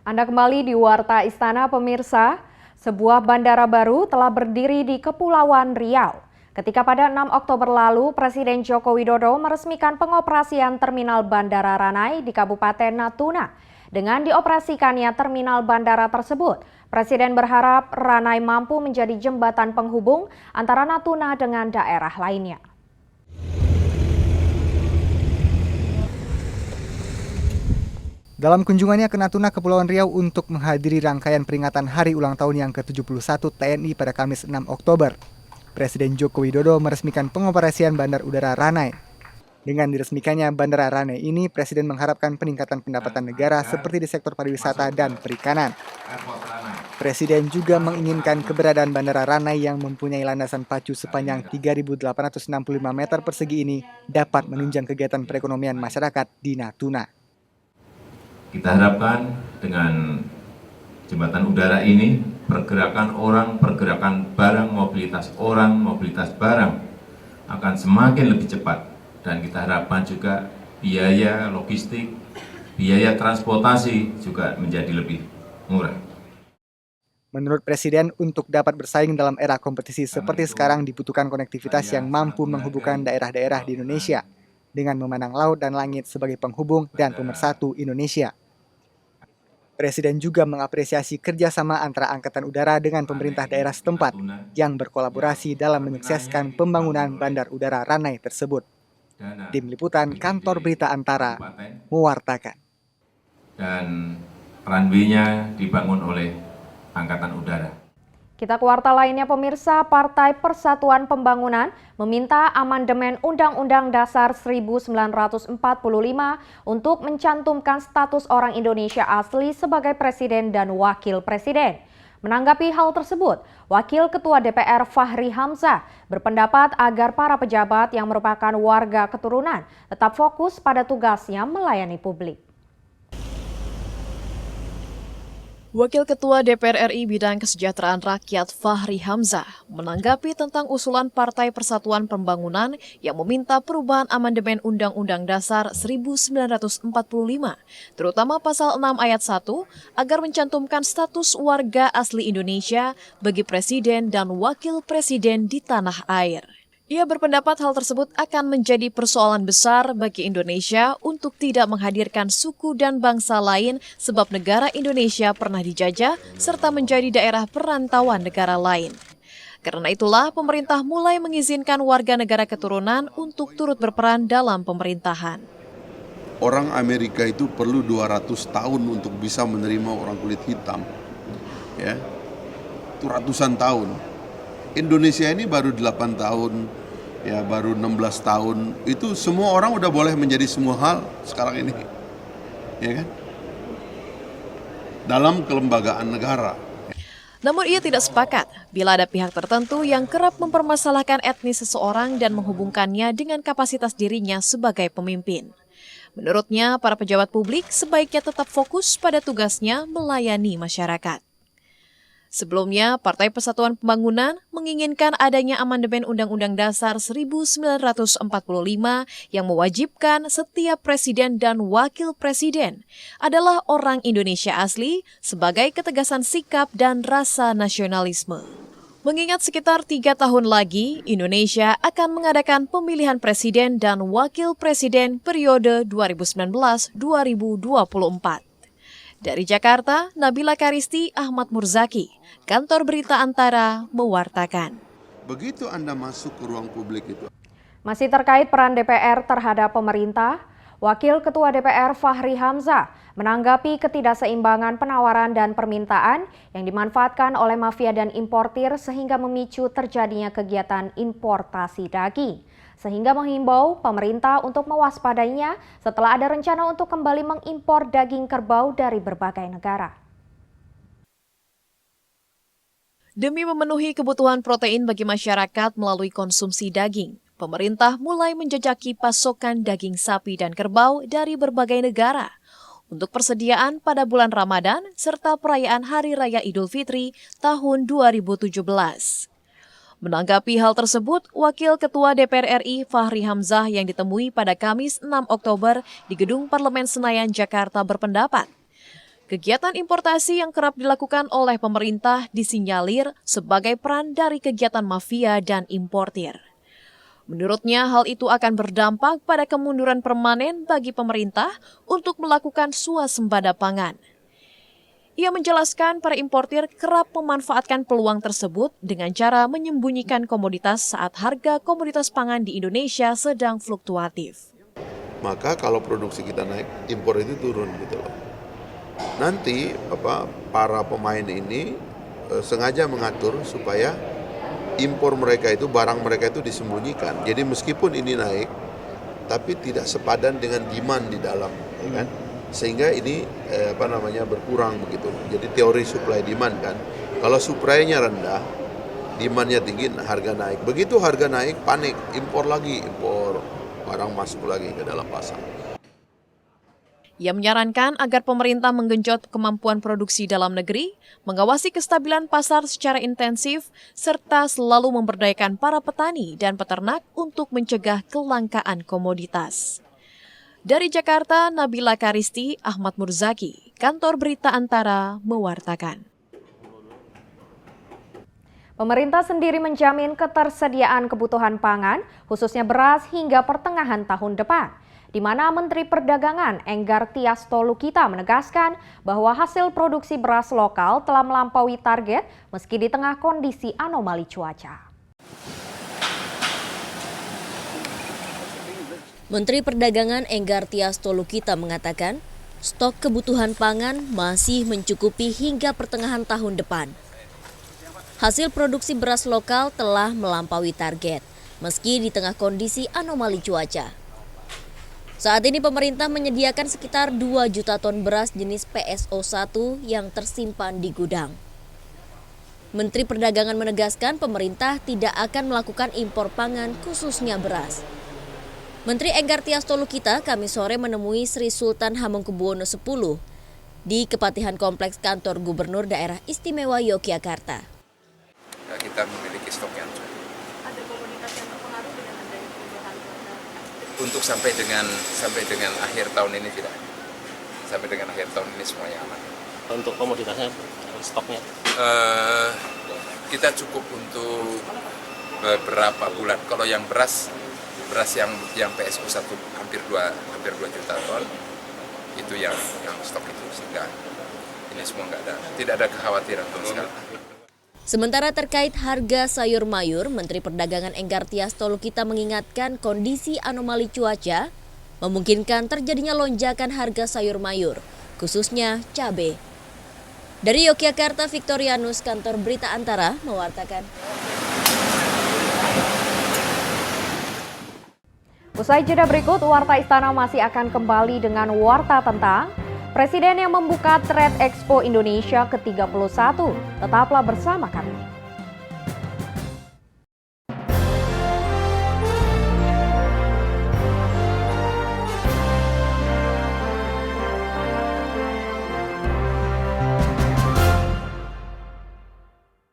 Anda kembali di Warta Istana Pemirsa. Sebuah bandara baru telah berdiri di Kepulauan Riau. Ketika pada 6 Oktober lalu, Presiden Joko Widodo meresmikan pengoperasian Terminal Bandara Ranai di Kabupaten Natuna. Dengan dioperasikannya terminal bandara tersebut, Presiden berharap Ranai mampu menjadi jembatan penghubung antara Natuna dengan daerah lainnya. Dalam kunjungannya ke Natuna, Kepulauan Riau untuk menghadiri rangkaian peringatan Hari Ulang Tahun yang ke-71 TNI pada Kamis 6 Oktober, Presiden Joko Widodo meresmikan pengoperasian Bandar Udara Ranai. Dengan diresmikannya Bandara Ranai ini, Presiden mengharapkan peningkatan pendapatan negara seperti di sektor pariwisata dan perikanan. Presiden juga menginginkan keberadaan Bandara Ranai yang mempunyai landasan pacu sepanjang 3.865 meter persegi ini dapat menunjang kegiatan perekonomian masyarakat di Natuna. Kita harapkan dengan jembatan udara ini, pergerakan orang, pergerakan barang, mobilitas orang, mobilitas barang akan semakin lebih cepat. Dan kita harapkan juga biaya logistik, biaya transportasi juga menjadi lebih murah. Menurut Presiden, untuk dapat bersaing dalam era kompetisi seperti sekarang dibutuhkan konektivitas yang mampu menghubungkan daerah-daerah di Indonesia dengan memandang laut dan langit sebagai penghubung dan pemersatu Indonesia. Presiden juga mengapresiasi kerjasama antara Angkatan Udara dengan pemerintah daerah setempat yang berkolaborasi dalam menyukseskan pembangunan Bandar Udara Ranai tersebut. Tim Liputan Kantor Berita Antara mewartakan. Dan runway-nya dibangun oleh Angkatan Udara. Kita ke warta lainnya pemirsa, Partai Persatuan Pembangunan meminta amandemen Undang-Undang Dasar 1945 untuk mencantumkan status orang Indonesia asli sebagai Presiden dan Wakil Presiden. Menanggapi hal tersebut, Wakil Ketua DPR Fahri Hamzah berpendapat agar para pejabat yang merupakan warga keturunan tetap fokus pada tugasnya melayani publik. Wakil Ketua DPR RI Bidang Kesejahteraan Rakyat Fahri Hamzah menanggapi tentang usulan Partai Persatuan Pembangunan yang meminta perubahan amandemen Undang-Undang Dasar 1945, terutama Pasal 6 Ayat 1, agar mencantumkan status warga asli Indonesia bagi Presiden dan Wakil Presiden di tanah air. Ia berpendapat hal tersebut akan menjadi persoalan besar bagi Indonesia untuk tidak menghadirkan suku dan bangsa lain sebab negara Indonesia pernah dijajah serta menjadi daerah perantauan negara lain. Karena itulah pemerintah mulai mengizinkan warga negara keturunan untuk turut berperan dalam pemerintahan. Orang Amerika itu perlu 200 tahun untuk bisa menerima orang kulit hitam. Ya. Itu ratusan tahun. Indonesia ini baru 8 tahun, ya baru 16 tahun, itu semua orang udah boleh menjadi semua hal sekarang ini, ya kan? Dalam kelembagaan negara. Namun ia tidak sepakat bila ada pihak tertentu yang kerap mempermasalahkan etnis seseorang dan menghubungkannya dengan kapasitas dirinya sebagai pemimpin. Menurutnya, para pejabat publik sebaiknya tetap fokus pada tugasnya melayani masyarakat. Sebelumnya, Partai Persatuan Pembangunan menginginkan adanya amandemen Undang-Undang Dasar 1945 yang mewajibkan setiap presiden dan wakil presiden adalah orang Indonesia asli sebagai ketegasan sikap dan rasa nasionalisme. Mengingat sekitar 3 tahun lagi, Indonesia akan mengadakan pemilihan presiden dan wakil presiden periode 2019-2024. Dari Jakarta, Nabila Karisti, Ahmad Murzaki, Kantor Berita Antara mewartakan. Begitu Anda masuk ke ruang publik itu. Masih terkait peran DPR terhadap pemerintah, Wakil Ketua DPR Fahri Hamzah menanggapi ketidakseimbangan penawaran dan permintaan yang dimanfaatkan oleh mafia dan importir sehingga memicu terjadinya kegiatan importasi daging. Sehingga menghimbau pemerintah untuk mewaspadainya setelah ada rencana untuk kembali mengimpor daging kerbau dari berbagai negara. Demi memenuhi kebutuhan protein bagi masyarakat melalui konsumsi daging, pemerintah mulai menjajaki pasokan daging sapi dan kerbau dari berbagai negara untuk persediaan pada bulan Ramadan serta perayaan Hari Raya Idul Fitri tahun 2017. Menanggapi hal tersebut, Wakil Ketua DPR RI Fahri Hamzah yang ditemui pada Kamis 6 Oktober di Gedung Parlemen Senayan, Jakarta berpendapat, Kegiatan importasi yang kerap dilakukan oleh pemerintah disinyalir sebagai peran dari kegiatan mafia dan importir. Menurutnya, hal itu akan berdampak pada kemunduran permanen bagi pemerintah untuk melakukan swasembada pangan. Ia menjelaskan para importir kerap memanfaatkan peluang tersebut dengan cara menyembunyikan komoditas saat harga komoditas pangan di Indonesia sedang fluktuatif. Maka kalau produksi kita naik, impor itu turun gitu loh. Nanti para pemain ini sengaja mengatur supaya impor mereka itu, barang mereka itu disembunyikan. Jadi meskipun ini naik, tapi tidak sepadan dengan demand di dalam, ya kan? Sehingga ini berkurang begitu. Jadi teori supply demand kan. Kalau supply-nya rendah, demand-nya tinggi, harga naik. Begitu harga naik, panik, impor barang masuk lagi ke dalam pasar. Ia menyarankan agar pemerintah menggenjot kemampuan produksi dalam negeri, mengawasi kestabilan pasar secara intensif, serta selalu memberdayakan para petani dan peternak untuk mencegah kelangkaan komoditas. Dari Jakarta, Nabila Karisti, Ahmad Murzaki, Kantor Berita Antara, mewartakan. Pemerintah sendiri menjamin ketersediaan kebutuhan pangan, khususnya beras hingga pertengahan tahun depan, di mana Menteri Perdagangan Enggar Tias Tolukita menegaskan bahwa hasil produksi beras lokal telah melampaui target meski di tengah kondisi anomali cuaca. Menteri Perdagangan Enggar Tias Tolukita mengatakan, stok kebutuhan pangan masih mencukupi hingga pertengahan tahun depan. Hasil produksi beras lokal telah melampaui target, meski di tengah kondisi anomali cuaca. Saat ini pemerintah menyediakan sekitar 2 juta ton beras jenis PSO1 yang tersimpan di gudang. Menteri Perdagangan menegaskan pemerintah tidak akan melakukan impor pangan khususnya beras. Menteri Enggar Tias Tolukita Kamis sore menemui Sri Sultan Hamengkubuwono X di Kepatihan Kompleks Kantor Gubernur Daerah Istimewa Yogyakarta. Kita memiliki stok yang cukup. Ada komoditas yang terpengaruh dengan adanya perubahan cuaca? Untuk sampai dengan akhir tahun ini tidak. Sampai dengan akhir tahun ini semuanya aman. Untuk komoditasnya, stoknya? Kita cukup untuk beberapa bulan. Kalau yang beras yang PSO1 hampir 2 juta ton, itu yang stok itu, sehingga ini semua tidak ada kekhawatiran sama sekali. Sementara terkait harga sayur mayur, Menteri Perdagangan Enggar Tias Tolukita mengingatkan kondisi anomali cuaca memungkinkan terjadinya lonjakan harga sayur mayur, khususnya cabai. Dari Yogyakarta, Victorianus, Kantor Berita Antara, mewartakan. Usai jeda berikut, Warta Istana masih akan kembali dengan warta tentang Presiden yang membuka Trade Expo Indonesia ke-31. Tetaplah bersama kami.